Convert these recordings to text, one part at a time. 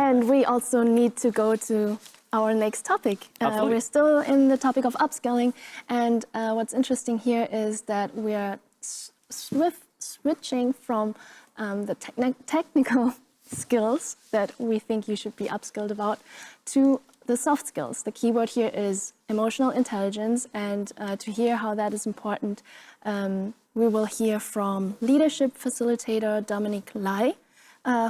And we also need to go to our next topic. We're still in the topic of upskilling, and what's interesting here is that we are switching from the technical skills that we think you should be upskilled about to the soft skills. The keyword here is emotional intelligence, and to hear how that is important, we will hear from leadership facilitator Dominic Lai,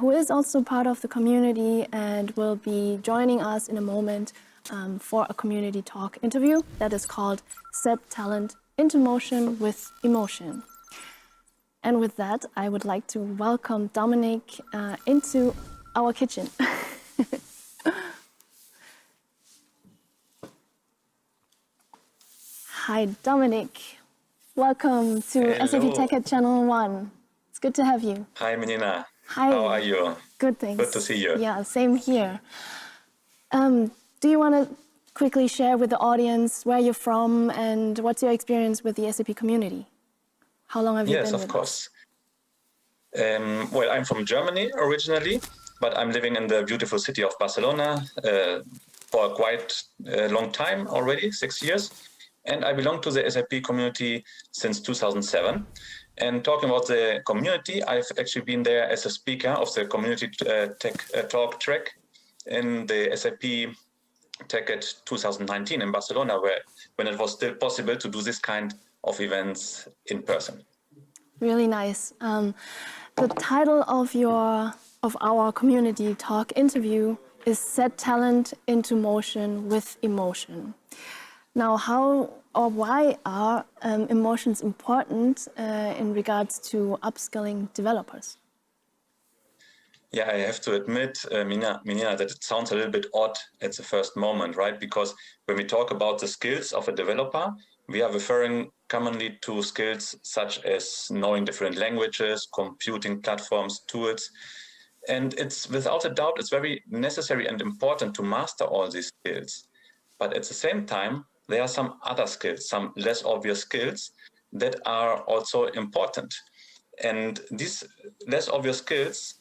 who is also part of the community and will be joining us in a moment for a community talk interview that is called Set Talent into Motion with Emotion. And with that, I would like to welcome Dominic into our kitchen. Hi, Dominic. Welcome to Hello. SAP TechEd Channel 1. It's good to have you. Hi, Mynyna. Hi. How are you? Good, thanks. Good to see you. Yeah, same here. Do you want to quickly share with the audience where you're from and what's your experience with the SAP community? How long have you been with us? Yes, of course. Well, I'm from Germany originally, but I'm living in the beautiful city of Barcelona for quite a long time already, 6 years. And I belong to the SAP community since 2007. And talking about the community, I've actually been there as a speaker of the community tech talk track in the SAP TechEd 2019 in Barcelona, when it was still possible to do this kind of events in person. Really nice. The title of our community talk interview is Set Talent into Motion with Emotion. Now, how or why are emotions important in regards to upskilling developers? Yeah, I have to admit, Mynyna, that it sounds a little bit odd at the first moment, right? Because when we talk about the skills of a developer, we are referring commonly to skills such as knowing different languages, computing platforms, tools. And it's without a doubt, it's very necessary and important to master all these skills. But at the same time, there are some other skills, some less obvious skills that are also important. And these less obvious skills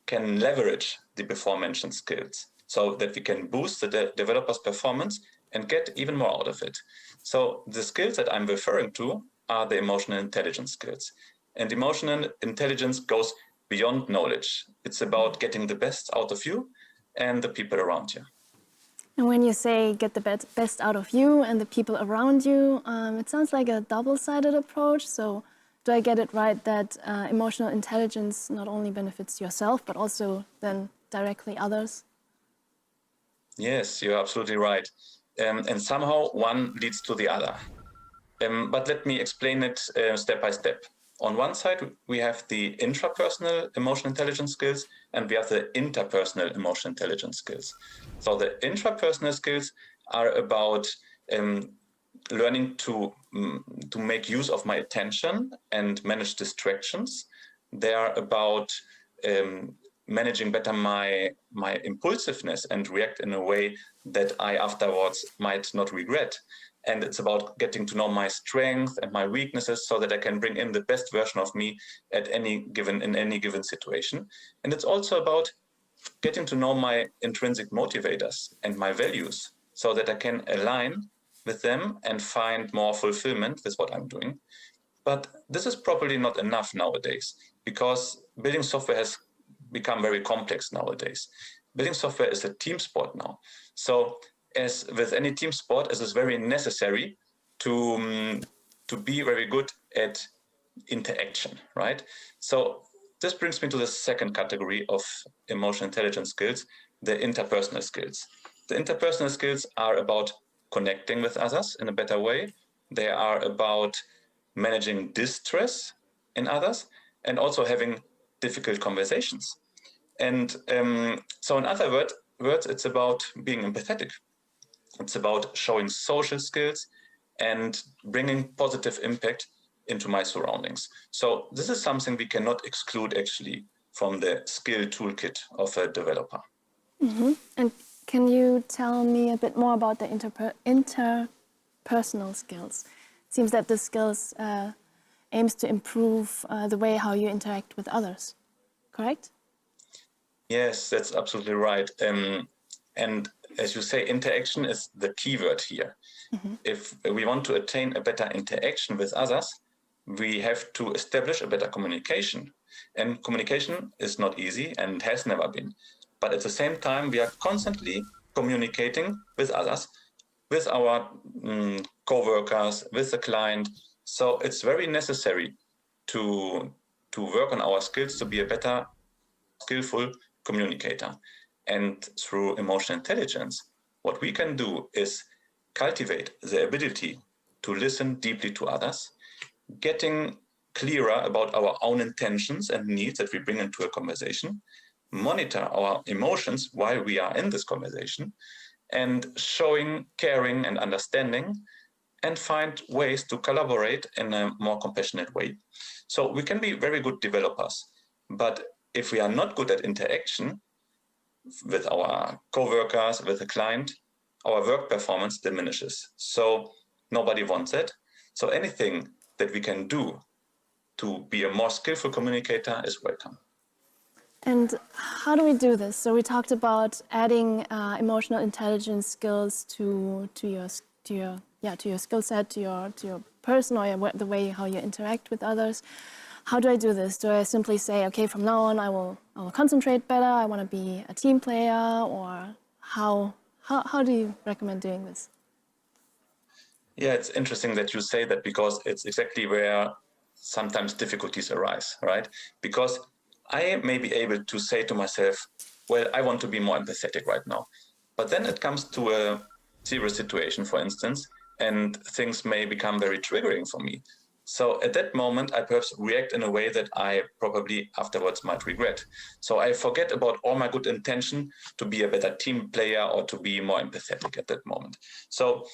can leverage the before mentioned skills so that we can boost the developer's performance and get even more out of it. So the skills that I'm referring to are the emotional intelligence skills. And emotional intelligence goes beyond knowledge. It's about getting the best out of you and the people around you. And when you say get the best out of you and the people around you, it sounds like a double-sided approach. So do I get it right that emotional intelligence not only benefits yourself, but also then directly others? Yes, you're absolutely right. And somehow one leads to the other. But let me explain it step by step. On one side, we have the intrapersonal emotional intelligence skills, and we have the interpersonal emotional intelligence skills. So the intrapersonal skills are about learning to make use of my attention and manage distractions. They are about managing better my impulsiveness and react in a way that I afterwards might not regret. And it's about getting to know my strengths and my weaknesses so that I can bring in the best version of me in any given situation. And it's also about getting to know my intrinsic motivators and my values so that I can align with them and find more fulfillment with what I'm doing. But this is probably not enough nowadays because building software has become very complex nowadays. Building software is a team sport now. So as with any team sport, it is very necessary to be very good at interaction, right? So this brings me to the second category of emotional intelligence skills, the interpersonal skills. The interpersonal skills are about connecting with others in a better way. They are about managing distress in others and also having difficult conversations. And so in other words, it's about being empathetic. It's about showing social skills and bringing positive impact into my surroundings. So this is something we cannot exclude actually from the skill toolkit of a developer. Mm-hmm. And can you tell me a bit more about the interpersonal skills? It seems that the skills aims to improve the way how you interact with others, correct? Yes, that's absolutely right. And as you say, interaction is the key word here. If we want to attain a better interaction with others, we have to establish a better communication. And communication is not easy and has never been. But at the same time, we are constantly communicating with others, with our co-workers, with the client. So it's very necessary to work on our skills to be a better, skillful communicator. And through emotional intelligence, what we can do is cultivate the ability to listen deeply to others, getting clearer about our own intentions and needs that we bring into a conversation, monitor our emotions while we are in this conversation, and showing caring and understanding, and find ways to collaborate in a more compassionate way. So we can be very good developers, but if we are not good at interaction with our co-workers, with the client, our work performance diminishes. So nobody wants it. So anything that we can do to be a more skillful communicator is welcome. And how do we do this? So we talked about adding emotional intelligence skills to your skill set, to your person, or the way how you interact with others. How do I do this? Do I simply say, okay, from now on I will concentrate better, I want to be a team player, or how do you recommend doing this? Yeah, it's interesting that you say that, because it's exactly where sometimes difficulties arise, right? Because I may be able to say to myself, well, I want to be more empathetic right now. But then it comes to a serious situation, for instance, and things may become very triggering for me. So at that moment, I perhaps react in a way that I probably afterwards might regret. So I forget about all my good intention to be a better team player or to be more empathetic at that moment. So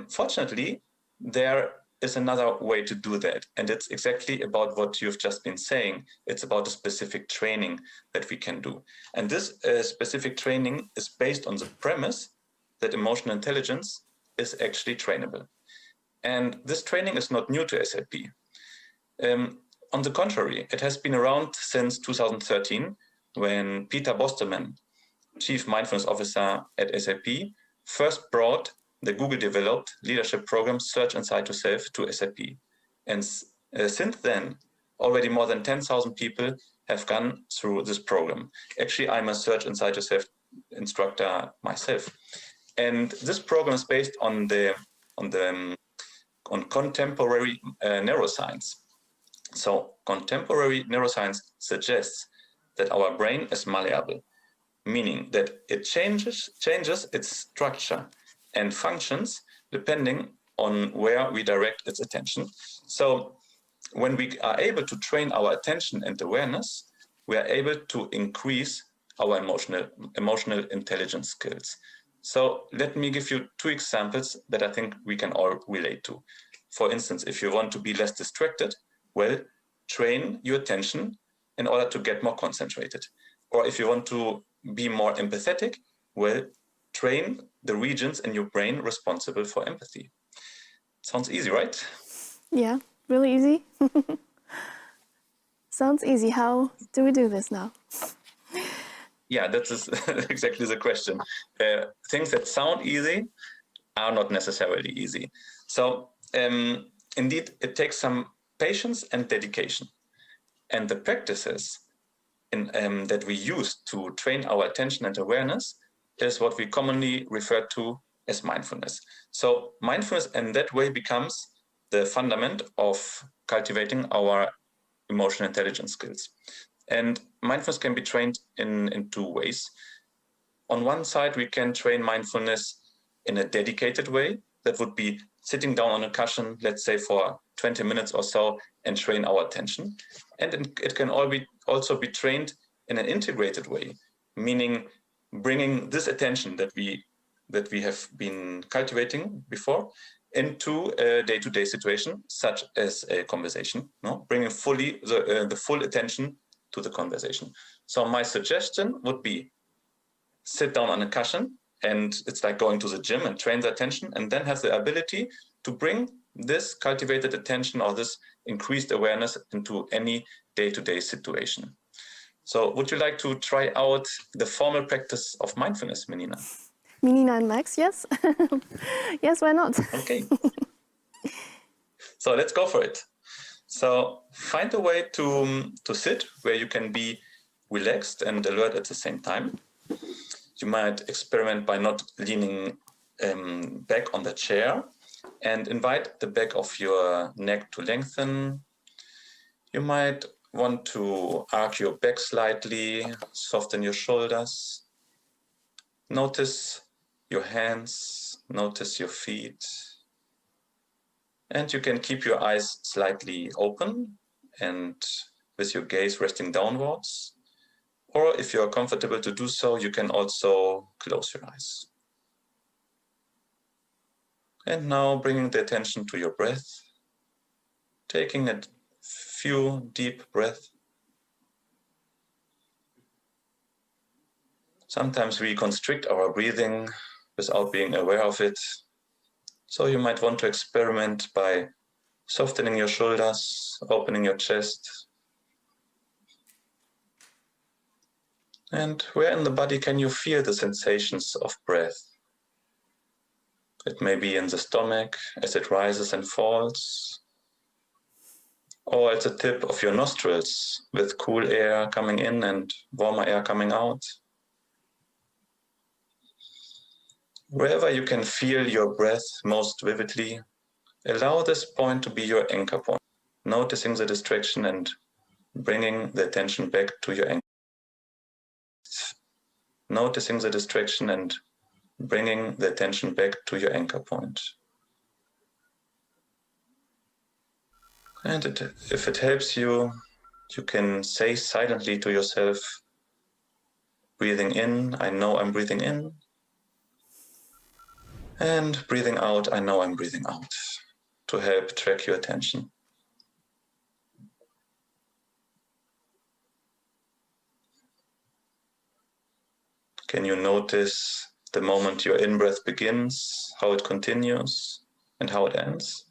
fortunately, there is another way to do that. And it's exactly about what you've just been saying. It's about a specific training that we can do. And this specific training is based on the premise that emotional intelligence is actually trainable. And this training is not new to SAP. On the contrary, it has been around since 2013, when Peter Bosterman, Chief Mindfulness Officer at SAP, first brought the Google-developed leadership program Search Inside Yourself to SAP. And since then, already more than 10,000 people have gone through this program. Actually, I'm a Search Inside Yourself instructor myself. And this program is based on contemporary neuroscience. So contemporary neuroscience suggests that our brain is malleable, meaning that it changes its structure and functions depending on where we direct its attention. So when we are able to train our attention and awareness, we are able to increase our emotional intelligence skills. So let me give you two examples that I think we can all relate to. For instance, if you want to be less distracted, well, train your attention in order to get more concentrated. Or if you want to be more empathetic, well, train the regions in your brain responsible for empathy. Sounds easy, right? Yeah, really easy. Sounds easy. How do we do this now? Yeah, that is exactly the question. Things that sound easy are not necessarily easy. So indeed, it takes some patience and dedication. And the practices that we use to train our attention and awareness is what we commonly refer to as mindfulness. So mindfulness in that way becomes the fundament of cultivating our emotional intelligence skills. And mindfulness can be trained in two ways. On one side, we can train mindfulness in a dedicated way. That would be sitting down on a cushion, let's say for 20 minutes or so, and train our attention. And it can also be trained in an integrated way, meaning bringing this attention that we have been cultivating before into a day-to-day situation, such as a conversation, bringing fully the full attention to the conversation. So my suggestion would be sit down on a cushion, and it's like going to the gym and train the attention, and then have the ability to bring this cultivated attention or this increased awareness into any day-to-day situation. So would you like to try out the formal practice of mindfulness, Mynyna? Mynyna and Max, yes. Yes, why not? Okay. So let's go for it. So find a way to sit where you can be relaxed and alert at the same time. You might experiment by not leaning back on the chair and invite the back of your neck to lengthen. You might want to arc your back slightly, soften your shoulders. Notice your hands, notice your feet. And you can keep your eyes slightly open and with your gaze resting downwards. Or if you're comfortable to do so, you can also close your eyes. And now bringing the attention to your breath, taking a few deep breaths. Sometimes we constrict our breathing without being aware of it. So you might want to experiment by softening your shoulders, opening your chest. And where in the body can you feel the sensations of breath? It may be in the stomach as it rises and falls, or at the tip of your nostrils with cool air coming in and warmer air coming out. Wherever you can feel your breath most vividly, allow this point to be your anchor point, noticing the distraction and bringing the attention back to your anchor. Noticing the distraction and bringing the attention back to your anchor point. And if it helps you, you can say silently to yourself, breathing in, I know I'm breathing in. And breathing out, I know I'm breathing out, to help track your attention. Can you notice the moment your in-breath begins, how it continues, and how it ends?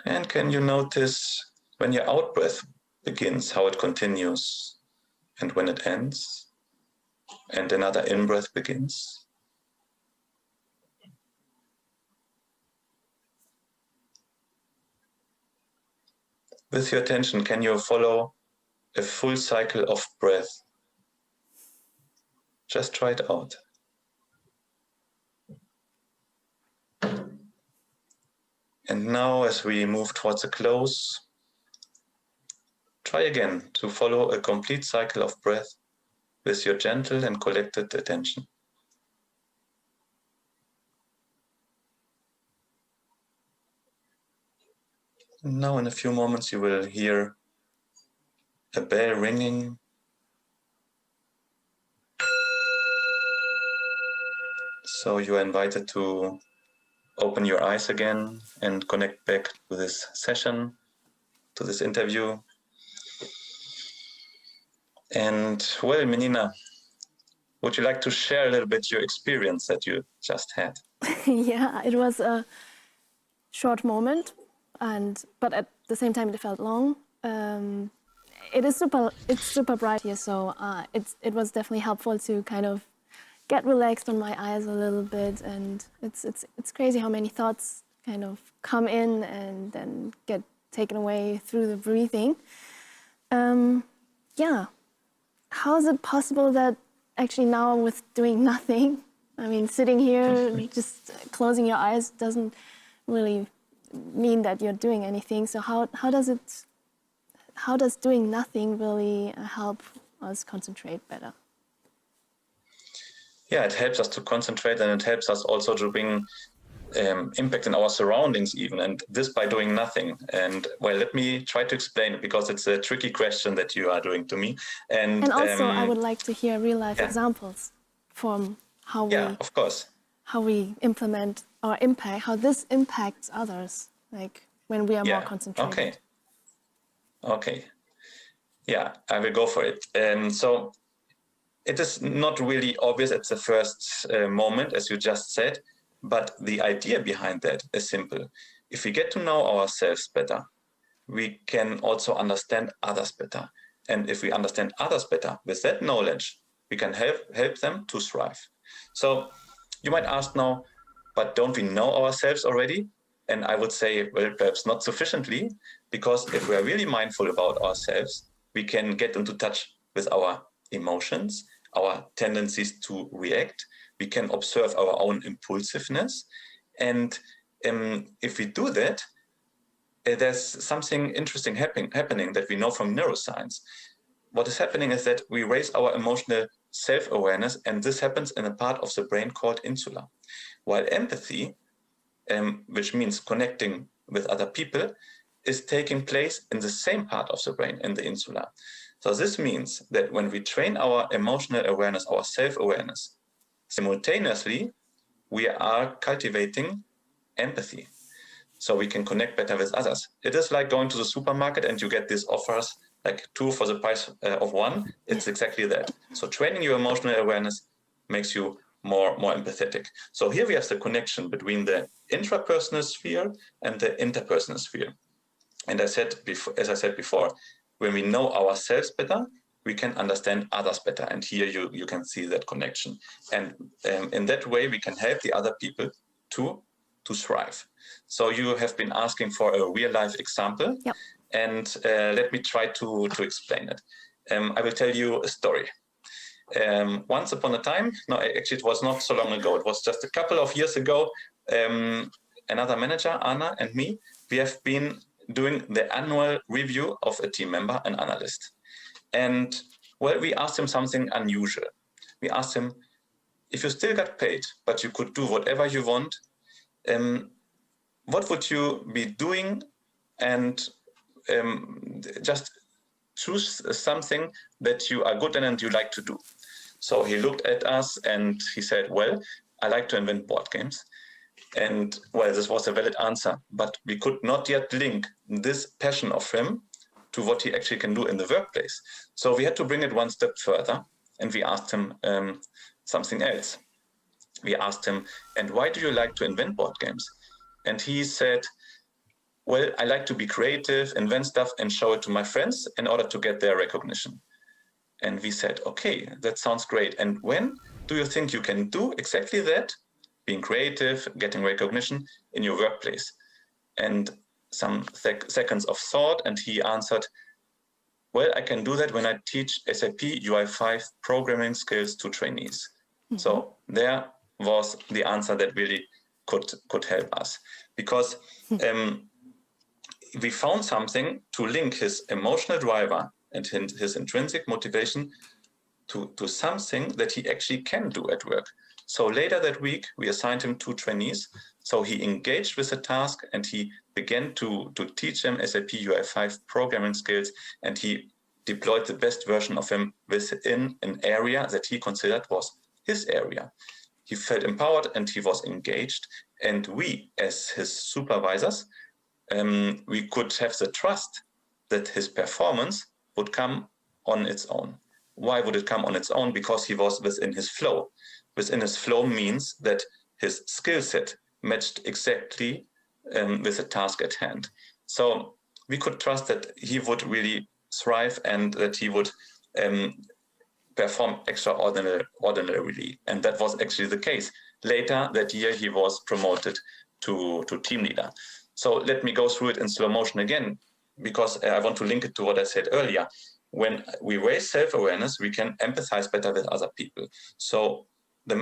And can you notice when your out-breath begins, how it continues, and when it ends, and another in-breath begins? With your attention, can you follow a full cycle of breath? Just try it out. And now, as we move towards a close, try again to follow a complete cycle of breath with your gentle and collected attention. And now, in a few moments, you will hear a bell ringing. So you are invited to open your eyes again and connect back to this session, to this interview. And well, Mynyna, would you like to share a little bit your experience that you just had? Yeah, it was a short moment, but at the same time it felt long. It's super bright here, so it was definitely helpful to kind of get relaxed on my eyes a little bit, and it's crazy how many thoughts kind of come in and then get taken away through the breathing. Yeah, how is it possible that actually now with doing nothing, I mean, sitting here, just closing your eyes doesn't really mean that you're doing anything. So how does doing nothing really help us concentrate better? Yeah, it helps us to concentrate, and it helps us also to bring impact in our surroundings even, and this by doing nothing. And well, let me try to explain it, because it's a tricky question that you are doing to me. And also I would like to hear real life examples from how we implement our impact, how this impacts others, like when we are more concentrated. Okay. Yeah, I will go for it. So it is not really obvious at the first moment, as you just said, but the idea behind that is simple. If we get to know ourselves better, we can also understand others better. And if we understand others better, with that knowledge, we can help them to thrive. So you might ask now, but don't we know ourselves already? And I would say, well, perhaps not sufficiently, because if we are really mindful about ourselves, we can get into touch with our emotions, our tendencies to react. We can observe our own impulsiveness. And if we do that, there's something interesting happening that we know from neuroscience. What is happening is that we raise our emotional self-awareness, and this happens in a part of the brain called insula. While empathy, which means connecting with other people, is taking place in the same part of the brain, in the insula. So this means that when we train our emotional awareness, our self-awareness, simultaneously, we are cultivating empathy. So we can connect better with others. It is like going to the supermarket and you get these offers, like 2 for the price of 1. It's exactly that. So training your emotional awareness makes you more empathetic. So here we have the connection between the intrapersonal sphere and the interpersonal sphere. And as I said before, when we know ourselves better, we can understand others better. And here you can see that connection. And in that way, we can help the other people to thrive. So you have been asking for a real life example. Yep. And let me try to explain it. I will tell you a story. Once upon a time, no, actually it was not so long ago, it was just a couple of years ago, another manager, Anna, and me, we have been doing the annual review of a team member, an analyst. And well, we asked him something unusual. We asked him, if you still got paid, but you could do whatever you want, what would you be doing? And just choose something that you are good in and you like to do. So he looked at us and he said, well, I like to invent board games. And well, this was a valid answer, but we could not yet link this passion of him to what he actually can do in the workplace. So we had to bring it one step further, and we asked him something else. We asked him, and why do you like to invent board games? And he said, well, I like to be creative, invent stuff, and show it to my friends in order to get their recognition. And we said, okay, that sounds great. And when do you think you can do exactly that? Being creative, getting recognition in your workplace. And some seconds of thought, and he answered, well, I can do that when I teach SAP UI5 programming skills to trainees. Mm-hmm. So there was the answer that really could help us, because we found something to link his emotional driver and his intrinsic motivation to something that he actually can do at work. So later that week, we assigned him 2 trainees. So he engaged with the task and he began to teach them SAP UI5 programming skills, and he deployed the best version of him within an area that he considered was his area. He felt empowered and he was engaged, and we, as his supervisors, we could have the trust that his performance would come on its own. Why would it come on its own? Because he was within his flow. Within his flow means that his skill set matched exactly with the task at hand. So we could trust that he would really thrive and that he would perform extraordinarily. And that was actually the case. Later that year, he was promoted to team leader. So let me go through it in slow motion again, because I want to link it to what I said earlier. When we raise self-awareness, we can empathize better with other people. So the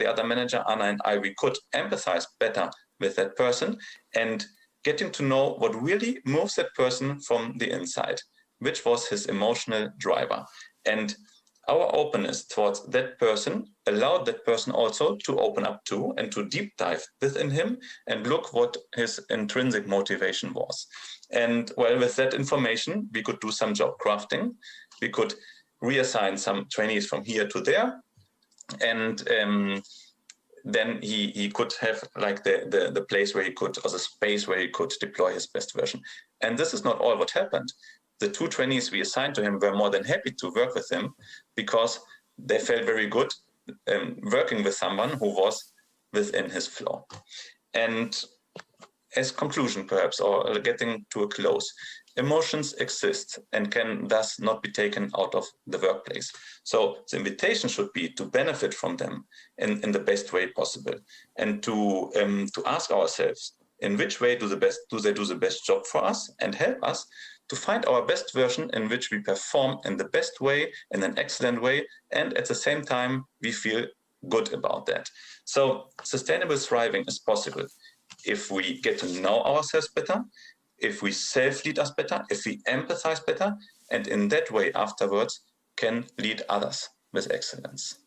other manager, Anna, and I, we could empathize better with that person and getting to know what really moves that person from the inside, which was his emotional driver. And our openness towards that person allowed that person also to open up to and to deep dive within him and look what his intrinsic motivation was. And well, with that information, we could do some job crafting. We could reassign some trainees from here to there. And then he could have like the place where he could, or the space where he could deploy his best version. And this is not all what happened. The 2 trainees we assigned to him were more than happy to work with him because they felt very good working with someone who was within his flow. And as conclusion, perhaps, or getting to a close, emotions exist and can thus not be taken out of the workplace. So the invitation should be to benefit from them in the best way possible, and to ask ourselves, in which way do they do the best job for us, and help us to find our best version in which we perform in the best way, in an excellent way, and at the same time we feel good about that. So sustainable thriving is possible if we get to know ourselves better, if we self-lead us better, if we empathize better, and in that way afterwards can lead others with excellence.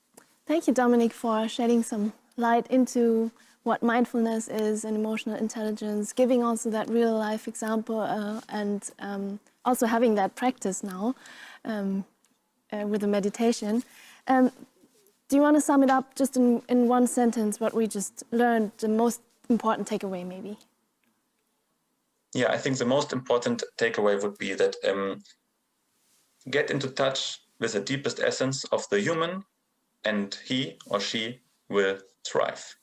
Thank you, Dominic, for shedding some light into what mindfulness is and emotional intelligence, giving also that real life example and also having that practice now with the meditation. Do you want to sum it up just in one sentence, what we just learned, the most important takeaway maybe? Yeah, I think the most important takeaway would be that get into touch with the deepest essence of the human, and he or she will thrive.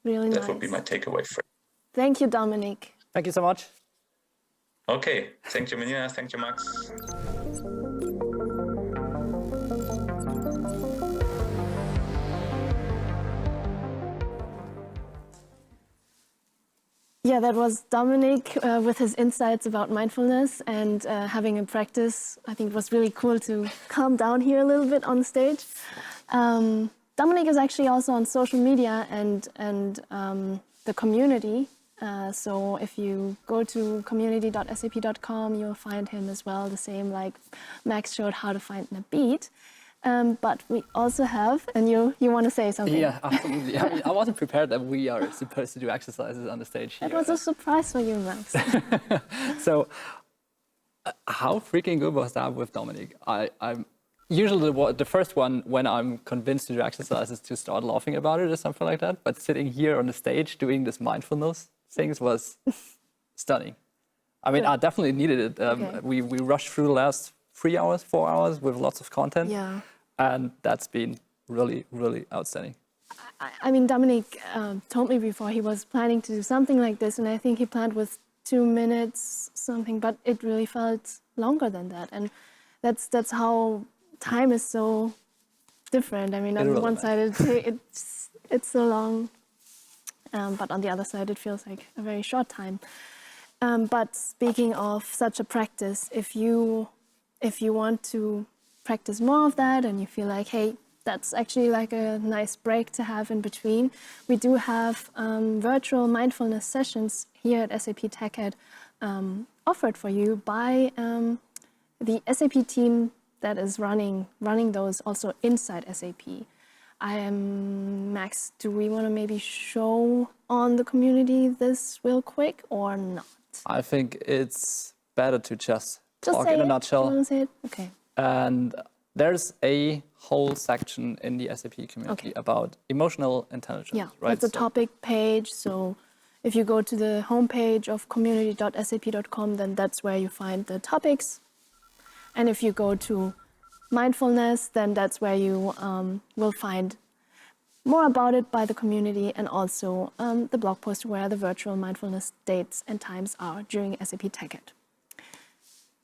Really nice. That would be my takeaway. Thank you, Dominic. Thank you so much. Okay, thank you, Mynyna. Thank you, Max. Yeah, that was Dominic with his insights about mindfulness and having a practice. I think it was really cool to calm down here a little bit on stage. Dominic is actually also on social media and the community. So if you go to community.sap.com, you'll find him as well, the same like Max showed how to find in a beat. But we also have, and you want to say something? Yeah, absolutely. I mean, I wasn't prepared that we are supposed to do exercises on the stage here. It was a surprise for you, Max. So, how freaking good was that with Dominic? I'm usually the first one when I'm convinced to do exercises to start laughing about it or something like that. But sitting here on the stage doing this mindfulness things was stunning. I mean, I definitely needed it. Okay. We rushed through the last 3 hours, 4 hours with lots of content. Yeah. And that's been really, really outstanding. I mean, Dominic told me before he was planning to do something like this, and I think he planned with 2 minutes something, but it really felt longer than that. And that's how time is so different. I mean, on really one side it's so long, but on the other side it feels like a very short time. But speaking of such a practice, if you want to practice more of that and you feel like, hey, that's actually like a nice break to have in between, we do have virtual mindfulness sessions here at SAP TechEd offered for you by the SAP team that is running those also inside SAP. Max, do we want to maybe show on the community this real quick or not? I think it's better to just talk say in a it. nutshell. Do you want to say it? Okay. And there's a whole section in the SAP community about emotional intelligence. Yeah, right? it's a topic page. So if you go to the homepage of community.sap.com, then that's where you find the topics. And if you go to mindfulness, then that's where you will find more about it by the community, and also the blog post where the virtual mindfulness dates and times are during SAP TechEd.